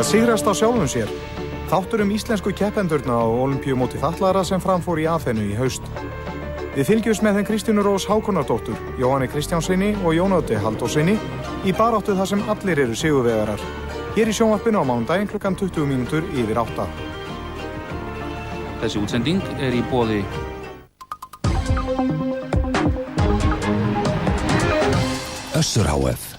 Að sigrast á sjálfum sér. Þáttur íslensku keppendurna á Ólympíumóti fatlaðra sem framfór í Aþenu í haust. Við fylgjumst með þeim Kristínu Rós Hákonardóttur, Jóhanni Kristjánssyni og Jónati Halldórssyni í baráttu þar sem allir eru sigurvegarar. Hér í sjónvarpinu á mánudaginn klukkan 8:20. Þessi útsending í boði Össur HF.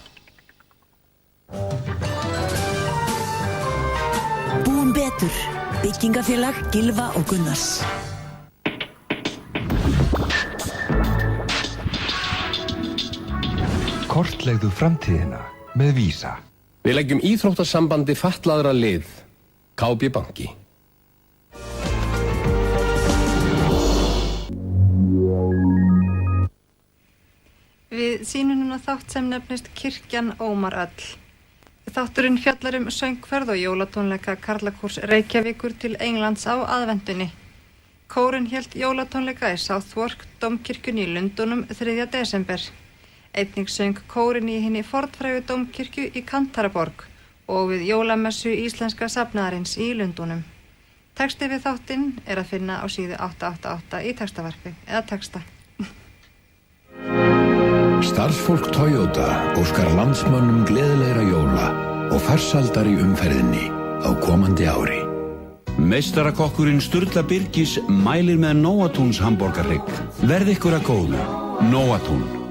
Búum betur. Byggingafélag Gylfa og Gunnars. Kortlegðu framtíðina með Visa. Við leggjum íþróttasambandi fatlaðra lið. KB Banki. Við sýnum núna þátt sem nefnist Kirkjan ómar öll. Þátturinn fjallar söngferð og jólatónleika Karlakórs Reykjavíkur til Englands á aðventunni. Kórinn hélt jólatónleika í Southwark Dómkirkjunni í Lundúnum 3. desember. Einnig söng kórinn í hinni fornfrægu Dómkirkju í Kantaraborg og við jólamessu íslenska safnaðarins í Lundúnum. Texti við þáttinn að finna á síðu 888 í textavarpi eða texta. Starfsfólk Toyota óskar landsmönnum gleðilegra jóla og farsældar í umferðinni á komandi ári. Meistarakokkurinn Sturla Birgis mælir með Nóatúns hamborgarhrygg. Verði ykkur að góðu. Nóatún.